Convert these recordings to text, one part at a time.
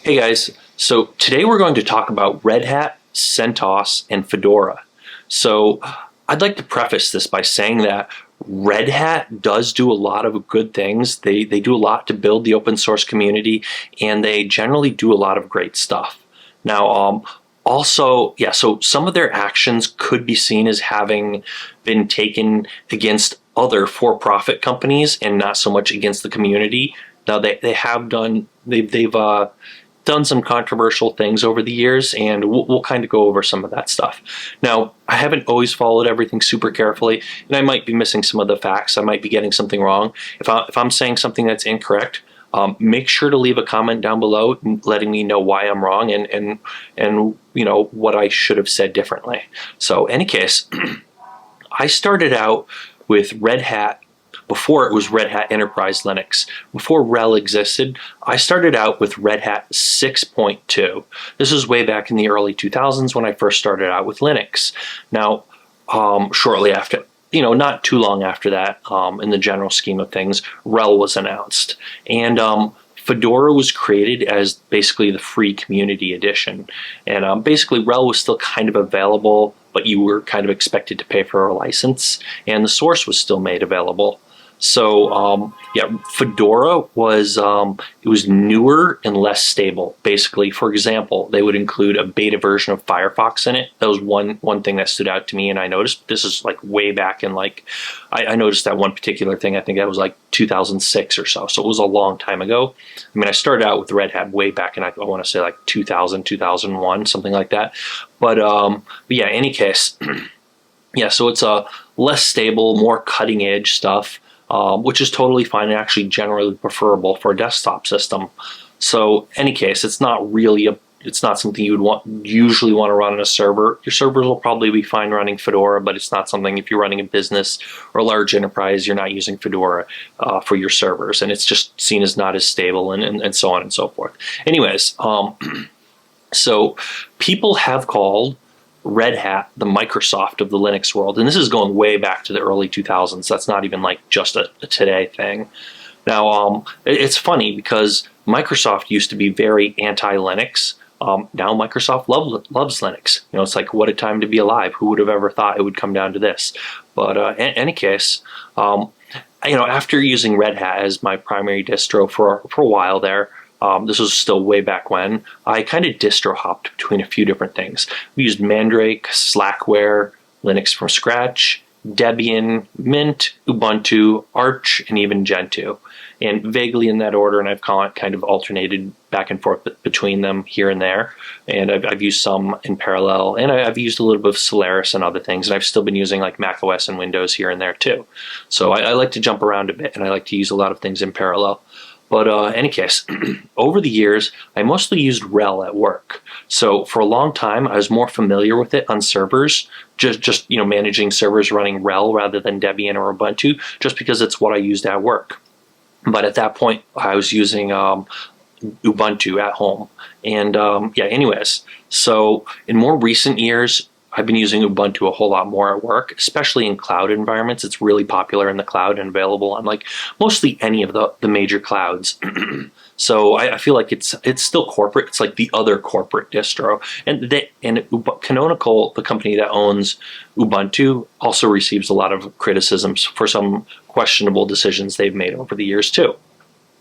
Hey guys, so today we're going to talk about Red Hat, CentOS, and Fedora. So I'd like to preface this by saying that Red Hat does do a lot of good things. They do a lot to build the open source community, and they generally do a lot of great stuff. Now, so some of their actions could be seen as having been taken against other for-profit companies and not so much against the community. Now they have done they've done some controversial things over the years, and we'll kind of go over some of that stuff. Now, I haven't always followed everything super carefully, and I might be missing some of the facts. I might be getting something wrong. If I'm saying something that's incorrect, make sure to leave a comment down below letting me know why I'm wrong and what I should have said differently. So, any case, I started out with Red Hat before it was Red Hat Enterprise Linux. Before RHEL existed, I started out with Red Hat 6.2. This was way back in the early 2000s when I first started out with Linux. Now, shortly after, not too long after that, in the general scheme of things, RHEL was announced. And Fedora was created as basically the free community edition. And basically RHEL was still kind of available, but you were kind of expected to pay for a license, and the source was still made available. So Fedora was it was newer and less stable. Basically, for example, they would include a beta version of Firefox in it. That was one thing that stood out to me, and I noticed this is like way back in I noticed that one particular thing. I think that was like 2006 or so. So it was a long time ago. I mean, I started out with Red Hat way back in I want to say like 2000, 2001, something like that. But yeah, in any case, yeah. So it's a less stable, more cutting edge stuff. Which is totally fine and actually generally preferable for a desktop system. So, any case, it's not something you would usually want to run on a server. Your servers will probably be fine running Fedora, but it's not something if you're running a business or a large enterprise, you're not using Fedora for your servers, and it's just seen as not as stable and so on and so forth. Anyways, so people have called Red Hat the Microsoft of the Linux world, and this is going way back to the early 2000s. That's not even like just a today thing. Now, it's funny because Microsoft used to be very anti-Linux. Now Microsoft loves Linux. It's like, what a time to be alive. Who would have ever thought it would come down to this? But in any case, after using Red Hat as my primary distro for a while there, this was still way back when, I kind of distro hopped between a few different things. We used Mandrake, Slackware, Linux from scratch, Debian, Mint, Ubuntu, Arch, and even Gentoo. And vaguely in that order, and I've kind of alternated back and forth between them here and there. And I've used some in parallel, and I've used a little bit of Solaris and other things, and I've still been using like Mac OS and Windows here and there too. So I like to jump around a bit, and I like to use a lot of things in parallel. But any case, over the years, I mostly used RHEL at work. So for a long time, I was more familiar with it on servers, just managing servers running RHEL rather than Debian or Ubuntu, just because it's what I used at work. But at that point, I was using Ubuntu at home. And anyways, so in more recent years, I've been using Ubuntu a whole lot more at work, especially in cloud environments. It's really popular in the cloud and available on like mostly any of the major clouds. So I feel like it's still corporate. It's like the other corporate distro. And Canonical, the company that owns Ubuntu, also receives a lot of criticisms for some questionable decisions they've made over the years too,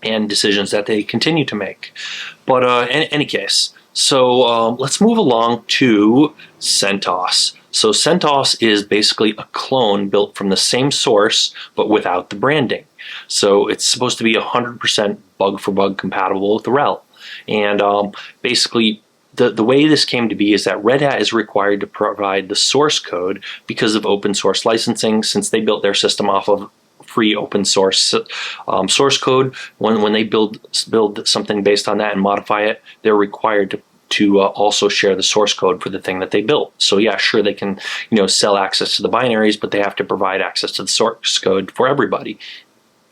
and decisions that they continue to make. But in any case, so let's move along to CentOS. So CentOS is basically a clone built from the same source, but without the branding. So it's supposed to be 100% bug-for-bug compatible with RHEL. And basically, the way this came to be is that Red Hat is required to provide the source code because of open source licensing, since they built their system off of free open source source code. When they build something based on that and modify it, they're required to also share the source code for the thing that they built. So yeah, sure, they can sell access to the binaries, but they have to provide access to the source code for everybody.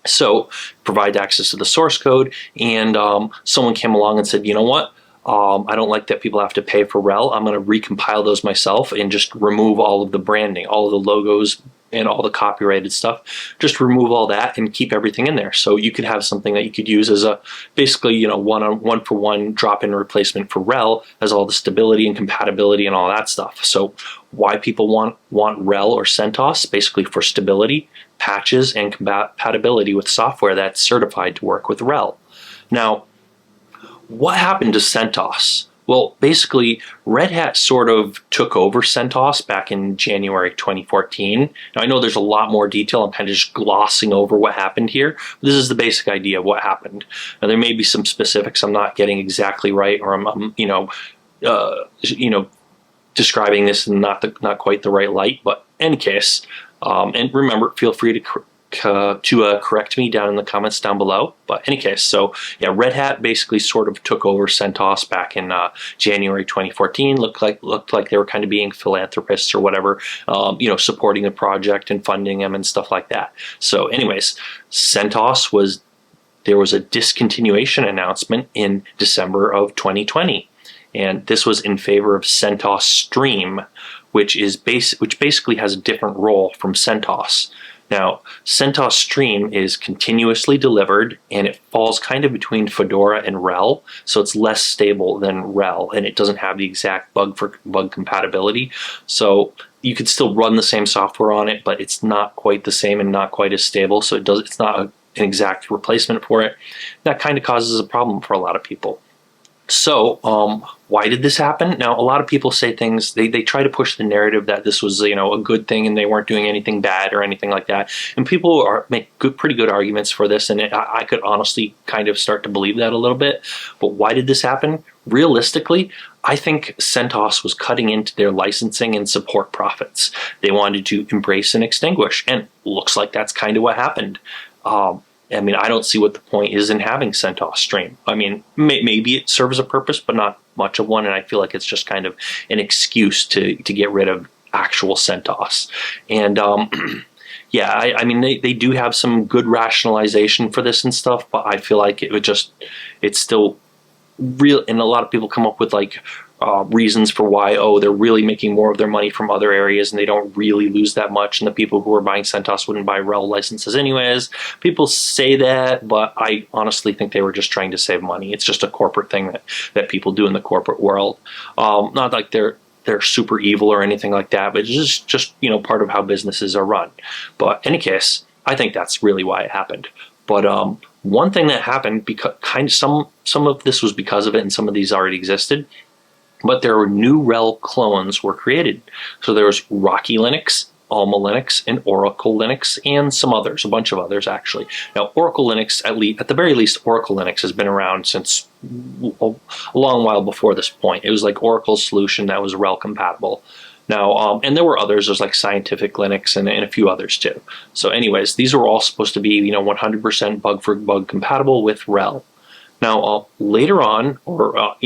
So provide access to the source code, and someone came along and said, you know what? I don't like that people have to pay for RHEL. I'm going to recompile those myself and just remove all of the branding, all of the logos, and all the copyrighted stuff. Just remove all that and keep everything in there. So you could have something that you could use as a basically, one for one drop-in replacement for RHEL, as all the stability and compatibility and all that stuff. So why people want RHEL or CentOS? Basically for stability, patches, and compatibility with software that's certified to work with RHEL. Now, what happened to CentOS? Well, basically, Red Hat sort of took over CentOS back in January 2014. Now, I know there's a lot more detail. I'm kind of just glossing over what happened here. This is the basic idea of what happened. Now, there may be some specifics I'm not getting exactly right, or I'm describing this in not quite the right light. But in any case, and remember, feel free to correct me down in the comments down below. But in any case, so yeah, Red Hat basically sort of took over CentOS back in January 2014. Looked like they were kind of being philanthropists or whatever, supporting the project and funding them and stuff like that. So anyways, CentOS there was a discontinuation announcement in December of 2020. And this was in favor of CentOS Stream, which basically has a different role from CentOS. Now, CentOS Stream is continuously delivered, and it falls kind of between Fedora and RHEL, so it's less stable than RHEL, and it doesn't have the exact bug compatibility. So you could still run the same software on it, but it's not quite the same and not quite as stable. So it's not an exact replacement for it. That kind of causes a problem for a lot of people. So why did this happen? Now, a lot of people say things, they try to push the narrative that this was, a good thing and they weren't doing anything bad or anything like that. And people make pretty good arguments for this, and I could honestly kind of start to believe that a little bit. But why did this happen? Realistically, I think CentOS was cutting into their licensing and support profits. They wanted to embrace and extinguish, and looks like that's kind of what happened. I don't see what the point is in having CentOS Stream. Maybe it serves a purpose, but not much of one, and I feel like it's just kind of an excuse to get rid of actual CentOS. And they do have some good rationalization for this and stuff, but I feel like it's still real, and a lot of people come up with reasons for why, they're really making more of their money from other areas and they don't really lose that much, and the people who are buying CentOS wouldn't buy RHEL licenses anyways. People say that, but I honestly think they were just trying to save money. It's just a corporate thing that people do in the corporate world. Not like they're super evil or anything like that, but it's just part of how businesses are run. But in any case, I think that's really why it happened. But one thing that happened, because some of this was because of it, and some of these already existed, but there were new RHEL clones were created. So there was Rocky Linux, Alma Linux, and Oracle Linux, and some others, a bunch of others actually. Now, Oracle Linux, at the very least, Oracle Linux has been around since a long while before this point. It was like Oracle's solution that was RHEL compatible. Now, and there were others. There's like Scientific Linux and a few others too. So anyways, these were all supposed to be 100% bug for bug compatible with RHEL. Now, later on, or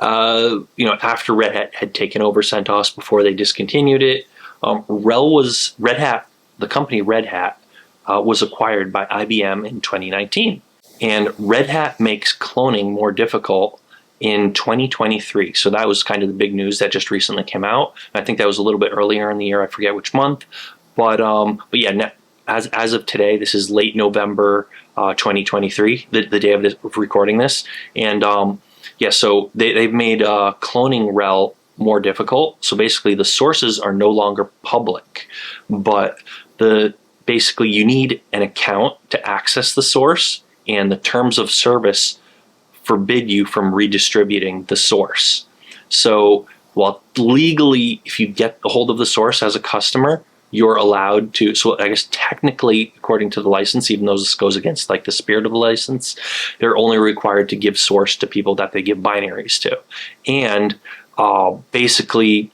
after Red Hat had taken over CentOS before they discontinued it, the company Red Hat was acquired by IBM in 2019. And Red Hat makes cloning more difficult in 2023. So that was kind of the big news that just recently came out. I think that was a little bit earlier in the year. I forget which month. But yeah, as of today, this is late November 2023, the day of recording this. And so they've made cloning RHEL more difficult. So basically the sources are no longer public, but basically you need an account to access the source, and the terms of service forbid you from redistributing the source. So while legally, if you get a hold of the source as a customer, you're allowed to, so I guess technically, according to the license, even though this goes against the spirit of the license, they're only required to give source to people that they give binaries to. And basically,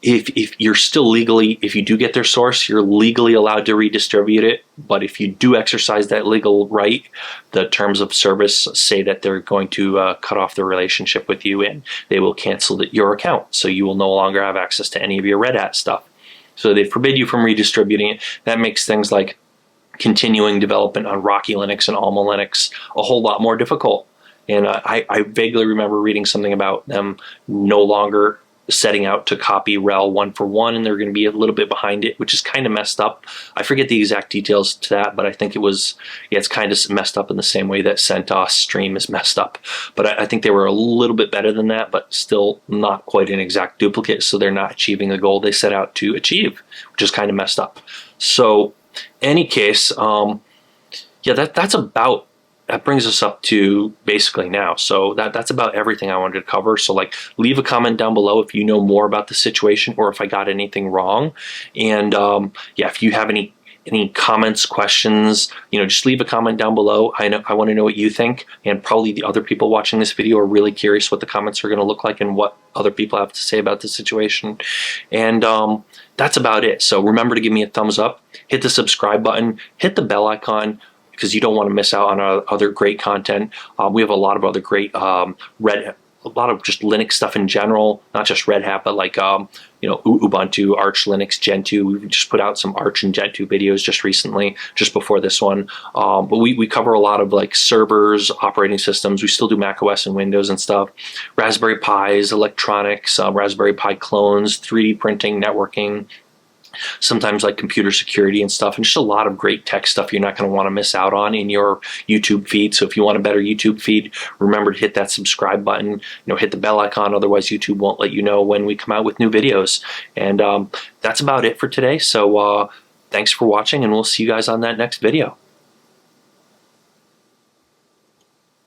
if you're still legally, if you do get their source, you're legally allowed to redistribute it. But if you do exercise that legal right, the terms of service say that they're going to cut off the relationship with you, and they will cancel your account. So you will no longer have access to any of your Red Hat stuff. So they forbid you from redistributing it. That makes things like continuing development on Rocky Linux and Alma Linux a whole lot more difficult. And I vaguely remember reading something about them no longer setting out to copy rel one for one, and they're going to be a little bit behind it, which is kind of messed up. I forget the exact details to that, but I think it was, yeah, it's kind of messed up in the same way that CentOS stream is messed up. But I think they were a little bit better than that, but still not quite an exact duplicate, so they're not achieving the goal they set out to achieve, which is kind of messed up. So any case, yeah, that brings us up to basically now. So that's about everything I wanted to cover. So like, leave a comment down below if you know more about the situation or if I got anything wrong. And yeah, if you have any comments, questions, just leave a comment down below. I want to know what you think, and probably the other people watching this video are really curious what the comments are going to look like and what other people have to say about the situation. And that's about it. So remember to give me a thumbs up, hit the subscribe button, hit the bell icon, because you don't want to miss out on our other great content. We have a lot of other great a lot of just Linux stuff in general, not just Red Hat, but like Ubuntu, Arch Linux, Gentoo. We just put out some Arch and Gentoo videos just recently, just before this one. But we cover a lot of like servers, operating systems. We still do Mac OS and Windows and stuff. Raspberry Pis, electronics, Raspberry Pi clones, 3D printing, networking, sometimes like computer security and stuff, and just a lot of great tech stuff you're not going to want to miss out on in your YouTube feed. So if you want a better YouTube feed, remember to hit that subscribe button, hit the bell icon, otherwise YouTube won't let you know when we come out with new videos. And that's about it for today. So thanks for watching, and we'll see you guys on that next video.